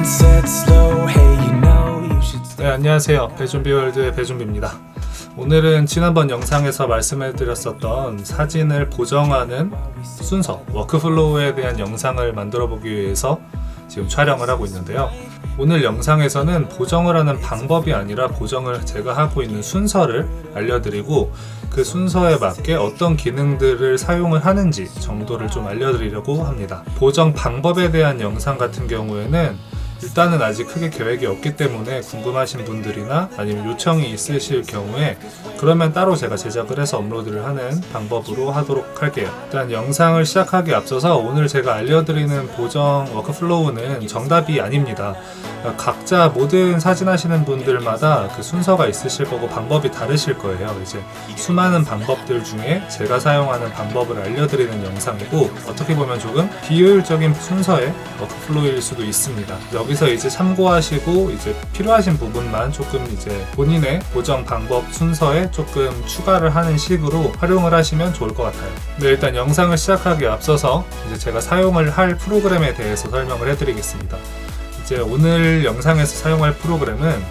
sunset slow. Hey, you know you should. 네, 안녕하세요. 배준비월드의 배준비입니다. 오늘은 지난번 영상에서 말씀해드렸었던 사진을 보정하는 순서, 워크플로우에 대한 영상을 만들어 보기 위해서 지금 촬영을 하고 있는데요. 오늘 영상에서는 보정을 하는 방법이 아니라 보정을 제가 하고 있는 순서를 알려드리고 그 순서에 맞게 어떤 기능들을 사용을 하는지 정도를 좀 알려드리려고 합니다. 보정 방법에 대한 영상 같은 경우에는 일단은 아직 크게 계획이 없기 때문에 궁금하신 분들이나 아니면 요청이 있으실 경우에 그러면 따로 제가 제작을 해서 업로드를 하는 방법으로 하도록 할게요. 일단 영상을 시작하기 앞서서 오늘 제가 알려드리는 보정 워크플로우는 정답이 아닙니다. 각자 모든 사진 하시는 분들마다 그 순서가 있으실 거고 방법이 다르실 거예요. 이제 수많은 방법들 중에 제가 사용하는 방법을 알려드리는 영상이고 어떻게 보면 조금 비효율적인 순서의 워크플로우일 수도 있습니다. 여기서 이제 참고하시고 이제 필요하신 부분만 조금 이제 본인의 보정 방법 순서에 조금 추가를 하는 식으로 활용을 하시면 좋을 것 같아요. 네, 일단 영상을 시작하기 앞서서 이제 제가 사용을 할 프로그램에 대해서 설명을 해드리겠습니다. 이제 오늘 영상에서 사용할 프로그램은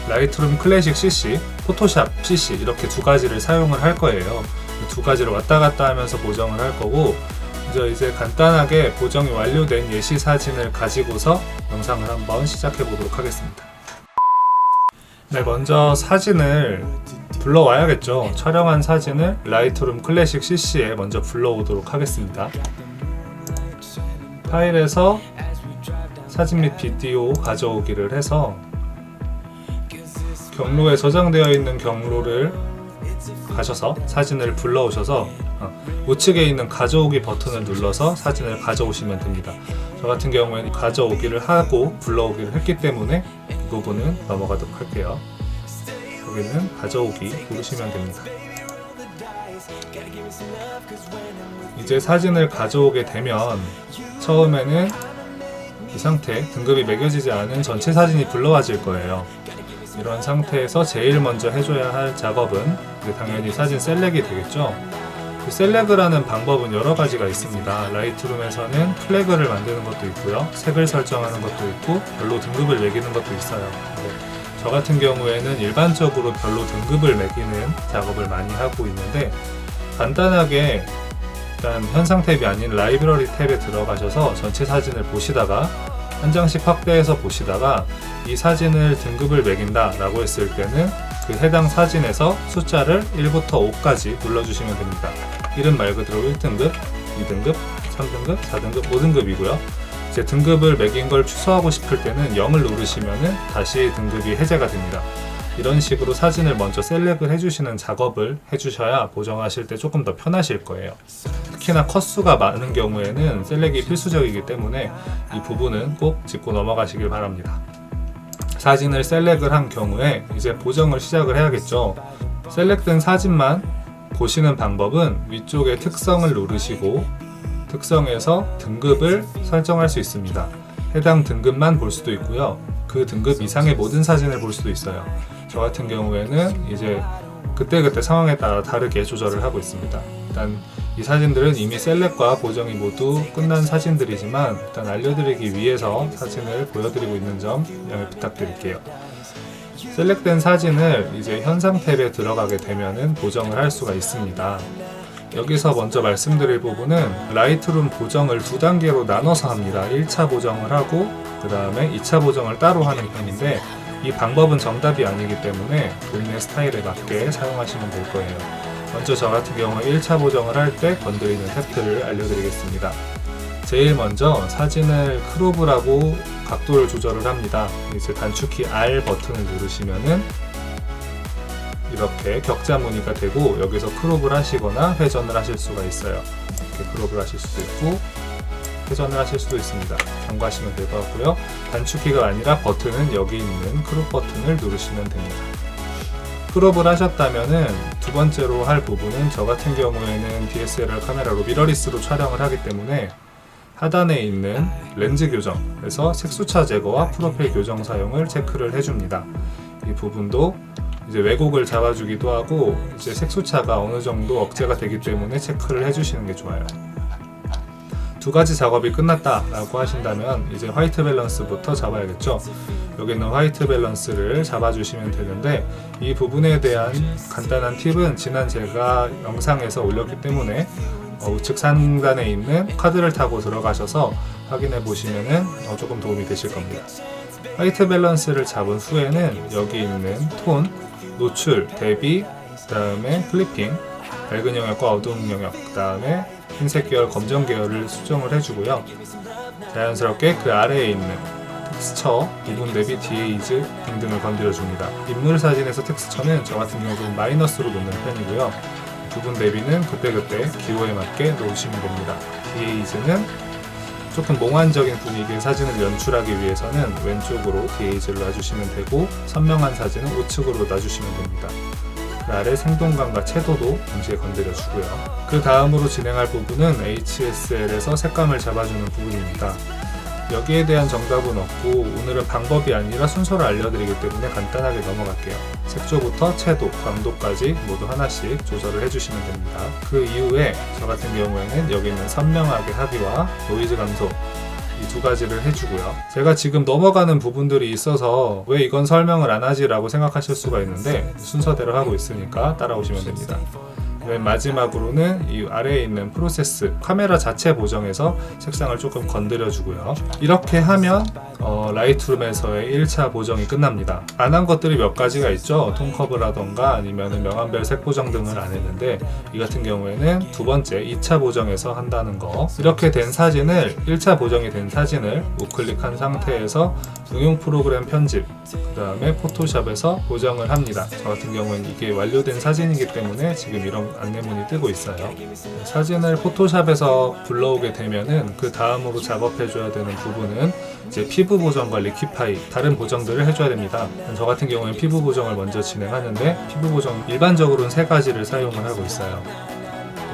라이트룸 클래식 CC, 포토샵 CC 이렇게 두 가지를 사용을 할 거예요. 두 가지를 왔다 갔다 하면서 보정을 할 거고 이제 간단하게 보정이 완료된 예시 사진을 가지고서 영상을 한번 시작해 보도록 하겠습니다. 네, 먼저 사진을 불러와야겠죠. 촬영한 사진을 라이트룸 클래식 CC에 먼저 불러오도록 하겠습니다. 파일에서 사진 및 비디오 가져오기를 해서 경로에 저장되어 있는 경로를 가셔서 사진을 불러오셔서 우측에 있는 가져오기 버튼을 눌러서 사진을 가져오시면 됩니다. 저 같은 경우에는 가져오기를 하고 불러오기를 했기 때문에 이 부분은 넘어가도록 할게요. 여기는 가져오기 누르시면 됩니다. 이제 사진을 가져오게 되면 처음에는 이 상태, 등급이 매겨지지 않은 전체 사진이 불러와질 거예요. 이런 상태에서 제일 먼저 해줘야 할 작업은 당연히 사진 셀렉이 되겠죠. 그 셀렉이라는 방법은 여러 가지가 있습니다. 라이트룸에서는 플래그를 만드는 것도 있고요, 색을 설정하는 것도 있고 별로 등급을 매기는 것도 있어요. 저 같은 경우에는 일반적으로 별로 등급을 매기는 작업을 많이 하고 있는데 간단하게 일단 현상 탭이 아닌 라이브러리 탭에 들어가셔서 전체 사진을 보시다가 한 장씩 확대해서 보시다가 이 사진을 등급을 매긴다 라고 했을 때는 그 해당 사진에서 숫자를 1부터 5까지 눌러주시면 됩니다. 1은 말 그대로 1등급, 2등급, 3등급, 4등급, 5등급이고요. 이제 등급을 매긴 걸 취소하고 싶을 때는 0을 누르시면 다시 등급이 해제가 됩니다. 이런 식으로 사진을 먼저 셀렉을 해주시는 작업을 해주셔야 보정하실 때 조금 더 편하실 거예요. 특히나 컷수가 많은 경우에는 셀렉이 필수적이기 때문에 이 부분은 꼭 짚고 넘어가시길 바랍니다. 사진을 셀렉을 한 경우에 이제 보정을 시작을 해야겠죠. 셀렉된 사진만 보시는 방법은 위쪽에 특성을 누르시고 특성에서 등급을 설정할 수 있습니다. 해당 등급만 볼 수도 있고요. 그 등급 이상의 모든 사진을 볼 수도 있어요. 저 같은 경우에는 이제 그때그때 상황에 따라 다르게 조절을 하고 있습니다. 일단 이 사진들은 이미 셀렉과 보정이 모두 끝난 사진들이지만 일단 알려드리기 위해서 사진을 보여드리고 있는 점 양해 부탁드릴게요. 셀렉된 사진을 이제 현상 탭에 들어가게 되면은 보정을 할 수가 있습니다. 여기서 먼저 말씀드릴 부분은 라이트룸 보정을 두 단계로 나눠서 합니다. 1차 보정을 하고 그 다음에 2차 보정을 따로 하는 편인데 이 방법은 정답이 아니기 때문에 본인의 스타일에 맞게 사용하시면 될 거예요. 먼저 저 같은 경우에 1차 보정을 할 때 건드리는 탭들을 알려드리겠습니다. 제일 먼저 사진을 크롭을 하고 각도를 조절을 합니다. 이제 단축키 R 버튼을 누르시면은 이렇게 격자 무늬가 되고 여기서 크롭을 하시거나 회전을 하실 수가 있어요. 이렇게 크롭을 하실 수도 있고 회전을 하실 수도 있습니다. 참고하시면 될 것 같고요. 단축키가 아니라 버튼은 여기 있는 크롭 버튼을 누르시면 됩니다. 크롭을 하셨다면은 두 번째로 할 부분은 저 같은 경우에는 DSLR 카메라로 미러리스로 촬영을 하기 때문에 하단에 있는 렌즈 교정에서 색수차 제거와 프로필 교정 사용을 체크를 해줍니다. 이 부분도 이제 왜곡을 잡아주기도 하고 이제 색수차가 어느 정도 억제가 되기 때문에 체크를 해주시는 게 좋아요. 두 가지 작업이 끝났다라고 하신다면 이제 화이트 밸런스부터 잡아야겠죠. 여기 있는 화이트 밸런스를 잡아주시면 되는데, 이 부분에 대한 간단한 팁은 지난 제가 영상에서 올렸기 때문에 우측 상단에 있는 카드를 타고 들어가셔서 확인해 보시면은 조금 도움이 되실 겁니다. 화이트 밸런스를 잡은 후에는 여기 있는 톤, 노출, 대비, 그 다음에 클리핑, 밝은 영역과 어두운 영역, 그 다음에 흰색 계열, 검정 계열을 수정을 해주고요. 자연스럽게 그 아래에 있는 텍스처, 부분 대비, 디에이즈 등등을 건드려줍니다. 인물 사진에서 텍스처는 저 같은 경우 좀 마이너스로 놓는 편이고요. 부분 대비는 그때그때 기호에 맞게 놓으시면 됩니다. 디에이즈는 조금 몽환적인 분위기의 사진을 연출하기 위해서는 왼쪽으로 디에이즈를 놔주시면 되고, 선명한 사진은 우측으로 놔주시면 됩니다. 그 아래 생동감과 채도도 동시에 건드려주고요. 그 다음으로 진행할 부분은 HSL에서 색감을 잡아주는 부분입니다. 여기에 대한 정답은 없고 오늘은 방법이 아니라 순서를 알려드리기 때문에 간단하게 넘어갈게요. 색조부터 채도, 강도까지 모두 하나씩 조절을 해주시면 됩니다. 그 이후에 저 같은 경우에는 여기 있는 선명하게 하기와 노이즈 감소, 이 두 가지를 해주고요. 제가 지금 넘어가는 부분들이 있어서 왜 이건 설명을 안 하지 라고 생각하실 수가 있는데, 순서대로 하고 있으니까 따라오시면 됩니다. 맨 마지막으로는 이 아래에 있는 프로세스, 카메라 자체 보정에서 색상을 조금 건드려 주고요. 이렇게 하면 라이트룸에서의 1차 보정이 끝납니다. 안 한 것들이 몇 가지가 있죠. 톤 커브라던가 아니면 명암별 색 보정 등을 안 했는데, 이 같은 경우에는 두 번째 2차 보정에서 한다는 거. 이렇게 된 사진을, 1차 보정이 된 사진을 우클릭한 상태에서 응용 프로그램 편집, 그 다음에 포토샵에서 보정을 합니다. 저 같은 경우는 이게 완료된 사진이기 때문에 지금 이런 안내문이 뜨고 있어요. 사진을 포토샵에서 불러오게 되면은 그 다음으로 작업해줘야 되는 부분은 이제 피부 보정과 리퀴파이, 다른 보정들을 해줘야 됩니다. 저 같은 경우는 피부 보정을 먼저 진행하는데, 피부 보정 일반적으로는 세 가지를 사용을 하고 있어요.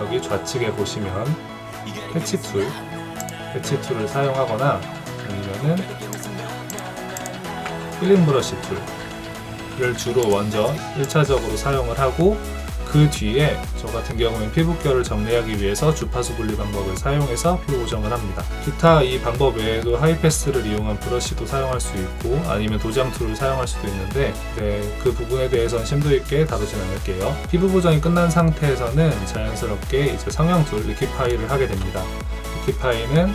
여기 좌측에 보시면 패치 툴을 사용하거나 아니면은 필링 브러쉬 툴을 주로 먼저 1차적으로 사용을 하고, 그 뒤에 저 같은 경우는 피부결을 정리하기 위해서 주파수 분리 방법을 사용해서 피부 보정을 합니다. 기타 이 방법 외에도 하이패스를 이용한 브러쉬도 사용할 수 있고 아니면 도장 툴을 사용할 수도 있는데, 그 부분에 대해서는 심도 있게 다루진 않을게요. 피부 보정이 끝난 상태에서는 자연스럽게 이제 성형 툴, 리퀴파이를 하게 됩니다. 리퀴파이는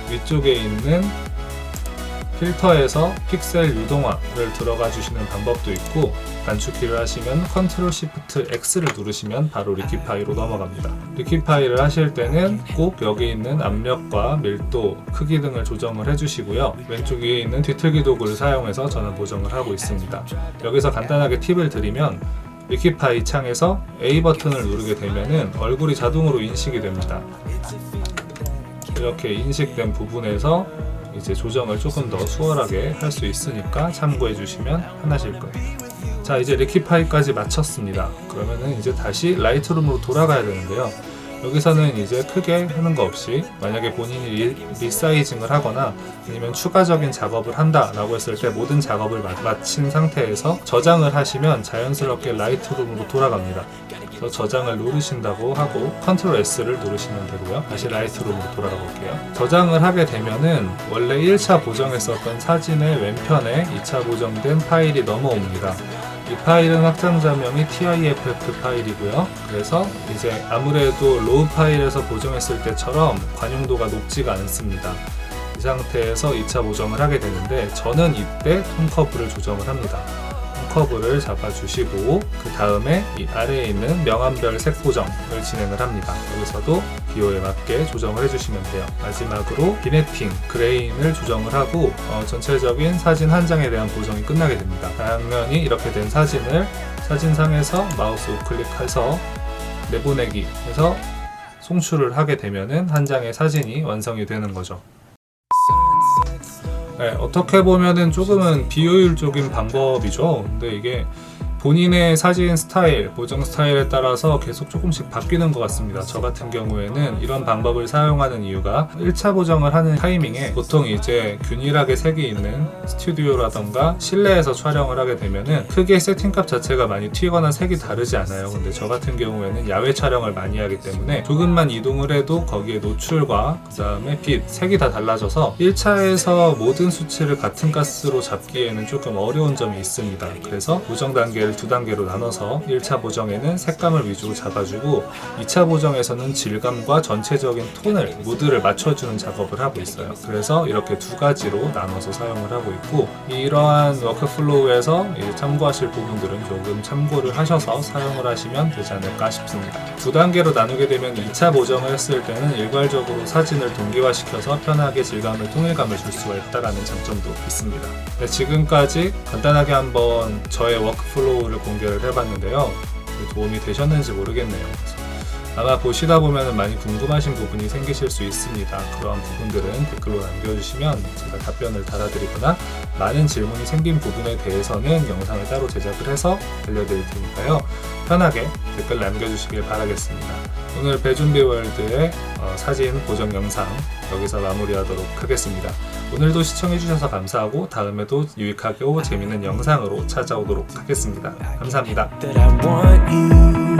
위쪽에 있는 필터에서 픽셀 유동화를 들어가 주시는 방법도 있고, 단축키를 하시면 컨트롤 시프트 X를 누르시면 바로 리퀴파이로 넘어갑니다. 리퀴파이를 하실 때는 꼭 여기 있는 압력과 밀도, 크기 등을 조정을 해주시고요. 왼쪽 위에 있는 뒤틀기 도구를 사용해서 저는 보정을 하고 있습니다. 여기서 간단하게 팁을 드리면, 리퀴파이 창에서 A 버튼을 누르게 되면은 얼굴이 자동으로 인식이 됩니다. 이렇게 인식된 부분에서 이제 조정을 조금 더 수월하게 할 수 있으니까 참고해 주시면 편하실 거예요. 자, 이제 리퀴파이까지 마쳤습니다. 그러면은 이제 다시 라이트룸으로 돌아가야 되는데요. 여기서는 이제 크게 하는 거 없이, 만약에 본인이 리사이징을 하거나 아니면 추가적인 작업을 한다 라고 했을 때 모든 작업을 마친 상태에서 저장을 하시면 자연스럽게 라이트룸으로 돌아갑니다. 그래서 저장을 누르신다고 하고 컨트롤 S를 누르시면 되고요. 다시 라이트룸으로 돌아가 볼게요. 저장을 하게 되면은 원래 1차 보정했었던 사진의 왼편에 2차 보정된 파일이 넘어옵니다. 이 파일은 확장자명이 TIFF 파일이고요. 그래서 이제 아무래도 로우 파일에서 보정했을 때처럼 관용도가 높지가 않습니다. 이 상태에서 2차 보정을 하게 되는데, 저는 이때 톤 커브를 조정을 합니다. 커브를 잡아주시고 그 다음에 이 아래에 있는 명암별 색 보정을 진행을 합니다. 여기서도 기호에 맞게 조정을 해주시면 돼요. 마지막으로 비네팅, 그레인을 조정을 하고 전체적인 사진 한 장에 대한 보정이 끝나게 됩니다. 당연히 이렇게 된 사진을 사진상에서 마우스 우클릭해서 내보내기 해서 송출을 하게 되면은 한 장의 사진이 완성이 되는 거죠. 네, 어떻게 보면은 조금은 비효율적인 방법이죠. 근데 이게 본인의 사진 스타일, 보정 스타일에 따라서 계속 조금씩 바뀌는 것 같습니다. 저 같은 경우에는 이런 방법을 사용하는 이유가 1차 보정을 하는 타이밍에 보통 이제 균일하게 색이 있는 스튜디오라던가 실내에서 촬영을 하게 되면은 크게 세팅값 자체가 많이 튀거나 색이 다르지 않아요. 근데 저 같은 경우에는 야외 촬영을 많이 하기 때문에 조금만 이동을 해도 거기에 노출과 그 다음에 빛, 색이 다 달라져서 1차에서 모든 수치를 같은 가스로 잡기에는 조금 어려운 점이 있습니다. 그래서 보정 단계를 두 단계로 나눠서 1차 보정에는 색감을 위주로 잡아주고 2차 보정에서는 질감과 전체적인 톤을, 무드를 맞춰주는 작업을 하고 있어요. 그래서 이렇게 두 가지로 나눠서 사용을 하고 있고, 이러한 워크플로우에서 참고하실 부분들은 조금 참고를 하셔서 사용을 하시면 되지 않을까 싶습니다. 두 단계로 나누게 되면 2차 보정을 했을 때는 일괄적으로 사진을 동기화시켜서 편하게 질감을 통일감을 줄 수가 있다는 장점도 있습니다. 네, 지금까지 간단하게 한번 저의 워크플로우를 공개를 해봤는데요. 도움이 되셨는지 모르겠네요. 아마 보시다 보면 많이 궁금하신 부분이 생기실 수 있습니다. 그러한 부분들은 댓글로 남겨주시면 제가 답변을 달아드리거나 많은 질문이 생긴 부분에 대해서는 영상을 따로 제작을 해서 알려드릴 테니까요. 편하게 댓글 남겨주시길 바라겠습니다. 오늘 배준비월드의 사진 보정 영상 여기서 마무리하도록 하겠습니다. 오늘도 시청해주셔서 감사하고 다음에도 유익하고 재밌는 영상으로 찾아오도록 하겠습니다. 감사합니다. that I want you